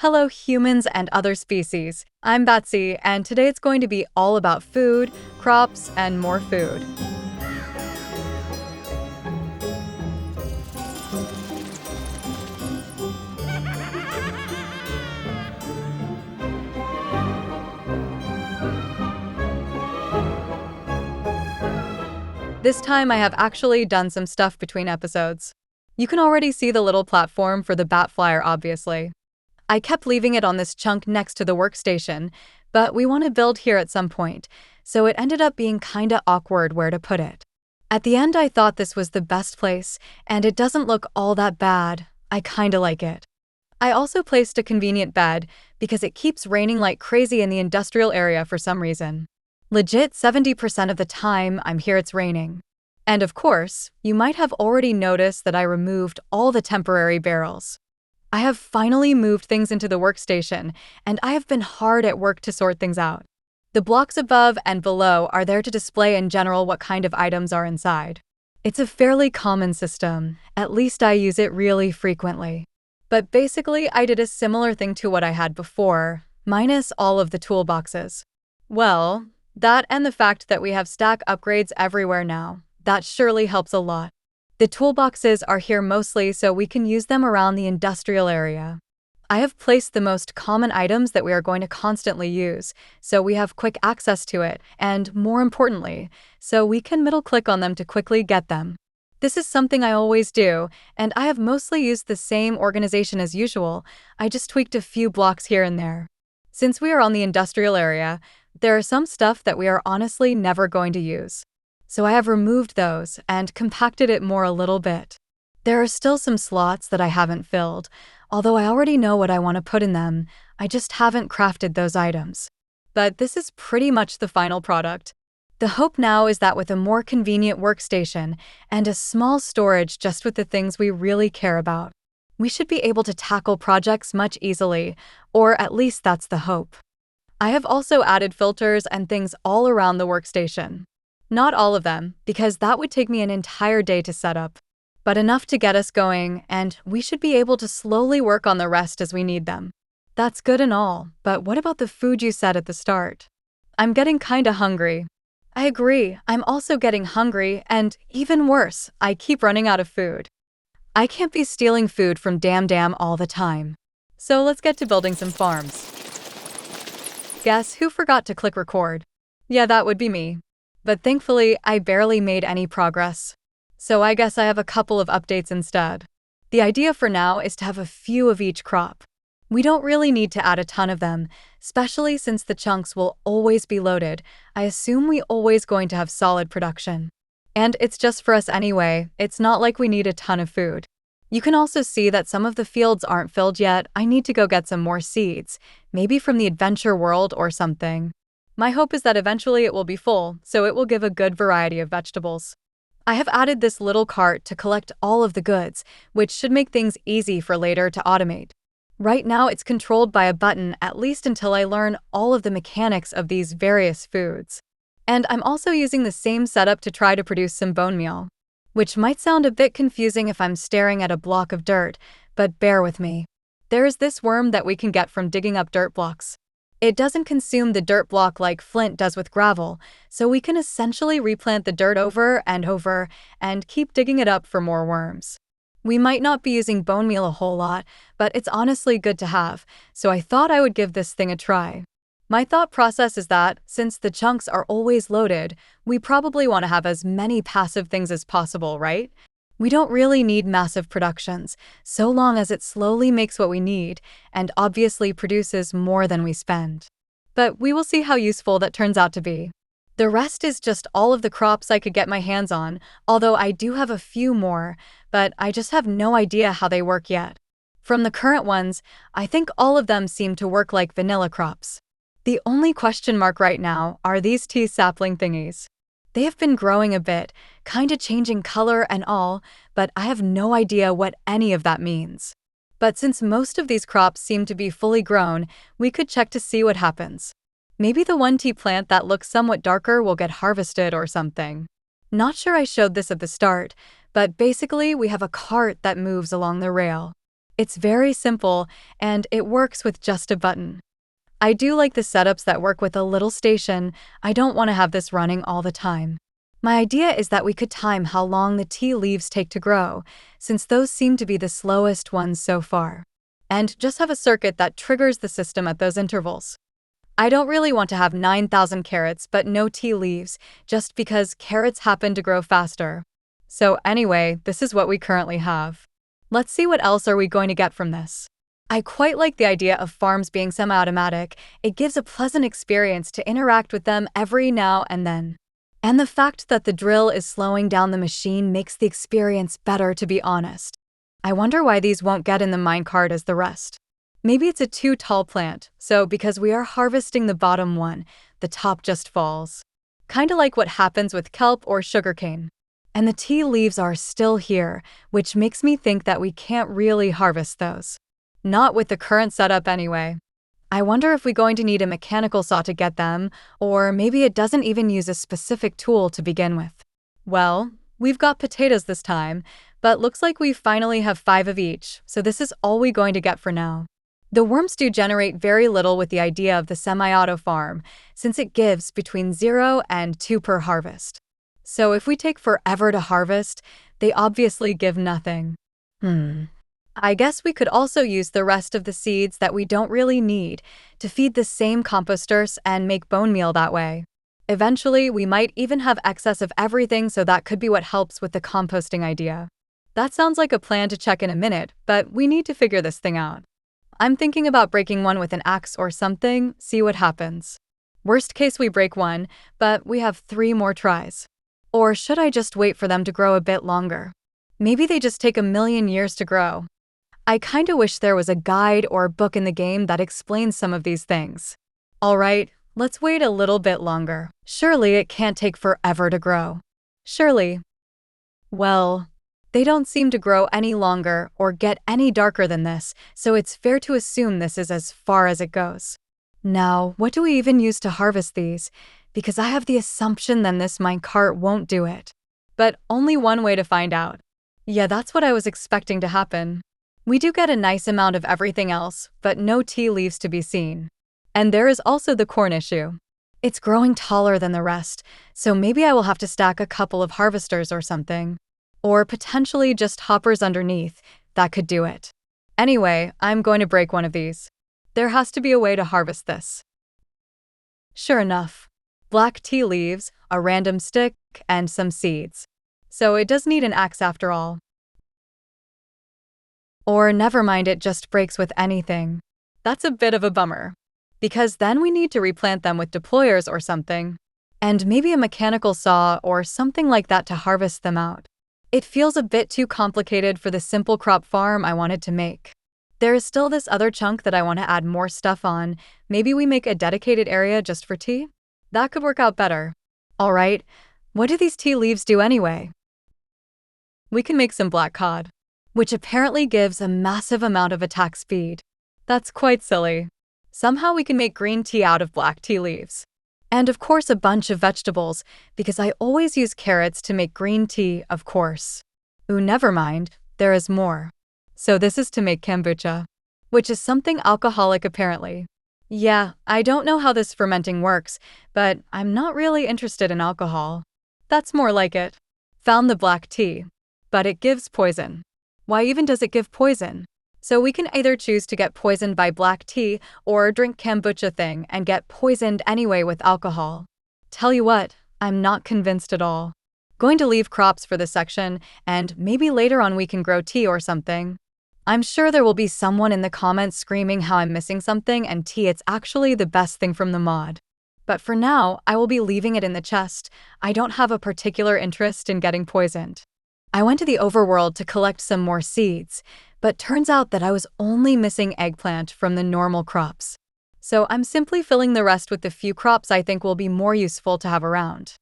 Hello, humans and other species. I'm Betsy, and today it's going to be all about food, crops, and more food. This time I have actually done some stuff between episodes. You can already see the little platform for the bat flyer, obviously. I kept leaving it on this chunk next to the workstation, but we want to build here at some point, so it ended up being kinda awkward where to put it. At the end, I thought this was the best place, and it doesn't look all that bad. I kinda like it. I also placed a convenient bed because it keeps raining like crazy in the industrial area for some reason. Legit 70% of the time I'm here it's raining. And of course, you might have already noticed that I removed all the temporary barrels. I have finally moved things into the workstation, and I have been hard at work to sort things out. The blocks above and below are there to display in general what kind of items are inside. It's a fairly common system, at least I use it really frequently. But basically, I did a similar thing to what I had before, minus all of the toolboxes. Well, that and the fact that we have stack upgrades everywhere now, that surely helps a lot. The toolboxes are here mostly so we can use them around the industrial area. I have placed the most common items that we are going to constantly use, so we have quick access to it, and more importantly, so we can middle-click on them to quickly get them. This is something I always do, and I have mostly used the same organization as usual. I just tweaked a few blocks here and there. Since we are on the industrial area, there are some stuff that we are honestly never going to use. So I have removed those and compacted it more a little bit. There are still some slots that I haven't filled, although I already know what I want to put in them, I just haven't crafted those items. But this is pretty much the final product. The hope now is that with a more convenient workstation and a small storage just with the things we really care about, we should be able to tackle projects much easily, or at least that's the hope. I have also added filters and things all around the workstation. Not all of them, because that would take me an entire day to set up, but enough to get us going, and we should be able to slowly work on the rest as we need them. That's good and all, but what about the food you said at the start? I'm getting kinda hungry. I agree, I'm also getting hungry, and even worse, I keep running out of food. I can't be stealing food from Dam all the time. So let's get to building some farms. Guess who forgot to click record? Yeah, that would be me. But thankfully, I barely made any progress. So I guess I have a couple of updates instead. The idea for now is to have a few of each crop. We don't really need to add a ton of them, especially since the chunks will always be loaded. I assume we always going to have solid production. And it's just for us anyway, it's not like we need a ton of food. You can also see that some of the fields aren't filled yet. I need to go get some more seeds, maybe from the adventure world or something. My hope is that eventually it will be full, so it will give a good variety of vegetables. I have added this little cart to collect all of the goods, which should make things easy for later to automate. Right now it's controlled by a button, at least until I learn all of the mechanics of these various foods. And I'm also using the same setup to try to produce some bone meal, which might sound a bit confusing if I'm staring at a block of dirt, but bear with me. There is this worm that we can get from digging up dirt blocks. It doesn't consume the dirt block like flint does with gravel, so we can essentially replant the dirt over and keep digging it up for more worms. We might not be using bone meal a whole lot, but it's honestly good to have, so I thought I would give this thing a try. My thought process is that, since the chunks are always loaded, we probably want to have as many passive things as possible, right? We don't really need massive productions, so long as it slowly makes what we need and obviously produces more than we spend. But we will see how useful that turns out to be. The rest is just all of the crops I could get my hands on, although I do have a few more, but I just have no idea how they work yet. From the current ones, I think all of them seem to work like vanilla crops. The only question mark right now are these tea sapling thingies. They have been growing a bit, kinda changing color and all, but I have no idea what any of that means. But since most of these crops seem to be fully grown, we could check to see what happens. Maybe the one tea plant that looks somewhat darker will get harvested or something. Not sure I showed this at the start, but basically we have a cart that moves along the rail. It's very simple, and it works with just a button. I do like the setups that work with a little station. I don't want to have this running all the time. My idea is that we could time how long the tea leaves take to grow, since those seem to be the slowest ones so far. And just have a circuit that triggers the system at those intervals. I don't really want to have 9,000 carrots but no tea leaves, just because carrots happen to grow faster. So anyway, this is what we currently have. Let's see what else are we going to get from this. I quite like the idea of farms being semi-automatic. It gives a pleasant experience to interact with them every now and then. And the fact that the drill is slowing down the machine makes the experience better, to be honest. I wonder why these won't get in the minecart as the rest. Maybe it's a too tall plant, so because we are harvesting the bottom one, the top just falls. Kinda like what happens with kelp or sugarcane. And the tea leaves are still here, which makes me think that we can't really harvest those. Not with the current setup anyway. I wonder if we're going to need a mechanical saw to get them, or maybe it doesn't even use a specific tool to begin with. Well, we've got potatoes this time, but looks like we finally have 5 of each, so this is all we're going to get for now. The worms do generate very little with the idea of the semi-auto farm, since it gives between 0 and 2 per harvest. So if we take forever to harvest, they obviously give nothing. I guess we could also use the rest of the seeds that we don't really need to feed the same composters and make bone meal that way. Eventually, we might even have excess of everything, so that could be what helps with the composting idea. That sounds like a plan to check in a minute, but we need to figure this thing out. I'm thinking about breaking one with an axe or something, see what happens. Worst case, we break one, but we have 3 more tries. Or should I just wait for them to grow a bit longer? Maybe they just take a million years to grow. I kinda wish there was a guide or book in the game that explains some of these things. Alright, let's wait a little bit longer. Surely it can't take forever to grow. Surely. Well, they don't seem to grow any longer or get any darker than this, so it's fair to assume this is as far as it goes. Now, what do we even use to harvest these? Because I have the assumption then this minecart won't do it. But only one way to find out. Yeah, that's what I was expecting to happen. We do get a nice amount of everything else, but no tea leaves to be seen. And there is also the corn issue. It's growing taller than the rest, so maybe I will have to stack a couple of harvesters or something. Or potentially just hoppers underneath. That could do it. Anyway, I'm going to break one of these. There has to be a way to harvest this. Sure enough. Black tea leaves, a random stick, and some seeds. So it does need an axe after all. Or never mind, it just breaks with anything. That's a bit of a bummer. Because then we need to replant them with deployers or something. And maybe a mechanical saw or something like that to harvest them out. It feels a bit too complicated for the simple crop farm I wanted to make. There is still this other chunk that I want to add more stuff on. Maybe we make a dedicated area just for tea? That could work out better. Alright, what do these tea leaves do anyway? We can make some black cod, which apparently gives a massive amount of attack speed. That's quite silly. Somehow we can make green tea out of black tea leaves. And of course a bunch of vegetables, because I always use carrots to make green tea, of course. Ooh, never mind, there is more. So this is to make kombucha, which is something alcoholic apparently. Yeah, I don't know how this fermenting works, but I'm not really interested in alcohol. That's more like it. Found the black tea. But it gives poison. Why even does it give poison? So we can either choose to get poisoned by black tea or drink kombucha thing and get poisoned anyway with alcohol. Tell you what, I'm not convinced at all. Going to leave crops for this section, and maybe later on we can grow tea or something. I'm sure there will be someone in the comments screaming how I'm missing something and tea it's actually the best thing from the mod. But for now, I will be leaving it in the chest. I don't have a particular interest in getting poisoned. I went to the overworld to collect some more seeds, but turns out that I was only missing eggplant from the normal crops. So I'm simply filling the rest with the few crops I think will be more useful to have around.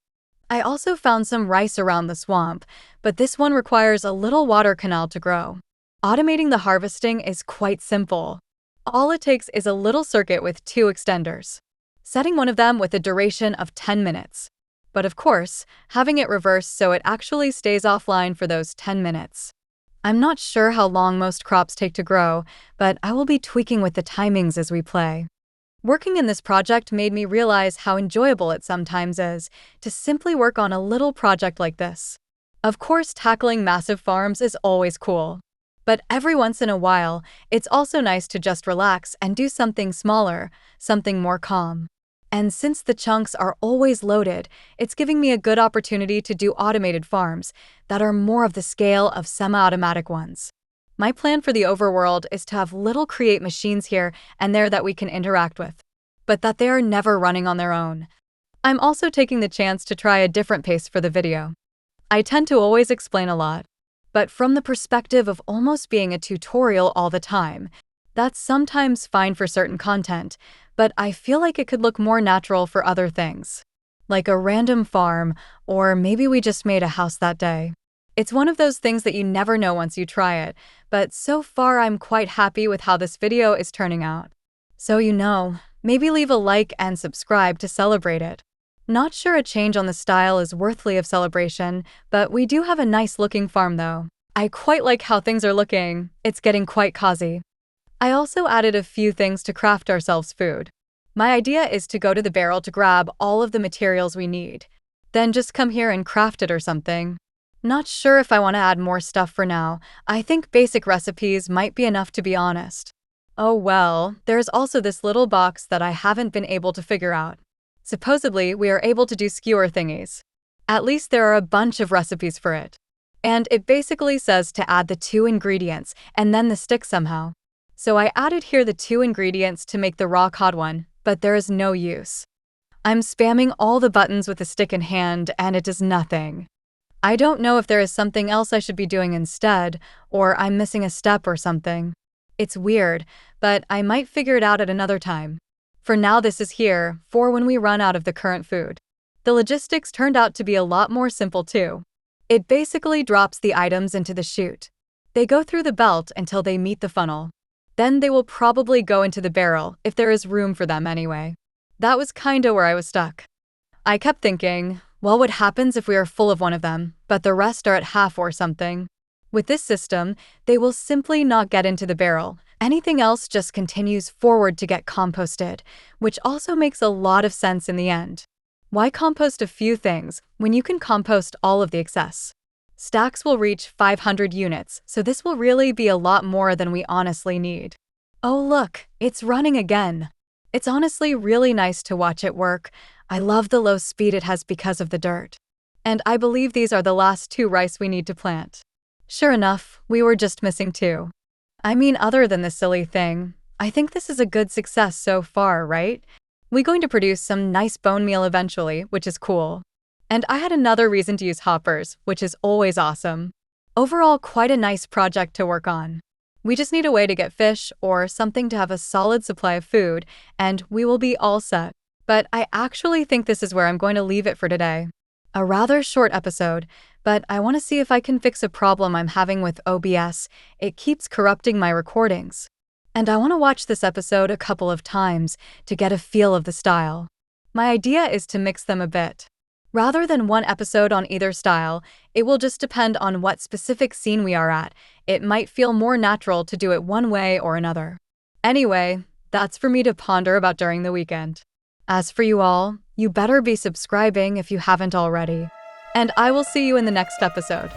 I also found some rice around the swamp, but this one requires a little water canal to grow. Automating the harvesting is quite simple. All it takes is a little circuit with 2 extenders, setting one of them with a duration of 10 minutes. But of course, having it reversed so it actually stays offline for those 10 minutes. I'm not sure how long most crops take to grow, but I will be tweaking with the timings as we play. Working in this project made me realize how enjoyable it sometimes is to simply work on a little project like this. Of course, tackling massive farms is always cool. But every once in a while, it's also nice to just relax and do something smaller, something more calm. And since the chunks are always loaded, it's giving me a good opportunity to do automated farms that are more of the scale of semi-automatic ones. My plan for the overworld is to have little create machines here and there that we can interact with, but that they are never running on their own. I'm also taking the chance to try a different pace for the video. I tend to always explain a lot, but from the perspective of almost being a tutorial all the time. That's sometimes fine for certain content, but I feel like it could look more natural for other things. Like a random farm, or maybe we just made a house that day. It's one of those things that you never know once you try it, but so far I'm quite happy with how this video is turning out. So maybe leave a like and subscribe to celebrate it. Not sure a change on the style is worthy of celebration, but we do have a nice looking farm though. I quite like how things are looking. It's getting quite cozy. I also added a few things to craft ourselves food. My idea is to go to the barrel to grab all of the materials we need, then just come here and craft it or something. Not sure if I want to add more stuff for now. I think basic recipes might be enough, to be honest. Oh well, there's also this little box that I haven't been able to figure out. Supposedly, we are able to do skewer thingies. At least there are a bunch of recipes for it. And it basically says to add the 2 ingredients and then the stick somehow. So I added here the 2 ingredients to make the raw cod one, but there is no use. I'm spamming all the buttons with the stick in hand and it does nothing. I don't know if there is something else I should be doing instead, or I'm missing a step or something. It's weird, but I might figure it out at another time. For now, this is here, for when we run out of the current food. The logistics turned out to be a lot more simple too. It basically drops the items into the chute. They go through the belt until they meet the funnel. Then they will probably go into the barrel, if there is room for them anyway. That was kinda where I was stuck. I kept thinking, well, what happens if we are full of one of them, but the rest are at half or something? With this system, they will simply not get into the barrel. Anything else just continues forward to get composted, which also makes a lot of sense in the end. Why compost a few things when you can compost all of the excess? Stacks will reach 500 units, so this will really be a lot more than we honestly need. Oh look, it's running again. It's honestly really nice to watch it work. I love the low speed it has because of the dirt. And I believe these are the last 2 rice we need to plant. Sure enough, we were just missing 2. I mean, other than this silly thing, I think this is a good success so far, right? We're going to produce some nice bone meal eventually, which is cool. And I had another reason to use hoppers, which is always awesome. Overall, quite a nice project to work on. We just need a way to get fish or something to have a solid supply of food, and we will be all set. But I actually think this is where I'm going to leave it for today. A rather short episode, but I want to see if I can fix a problem I'm having with OBS. It keeps corrupting my recordings. And I want to watch this episode a couple of times to get a feel of the style. My idea is to mix them a bit. Rather than one episode on either style, it will just depend on what specific scene we are at. It might feel more natural to do it one way or another. Anyway, that's for me to ponder about during the weekend. As for you all, you better be subscribing if you haven't already. And I will see you in the next episode.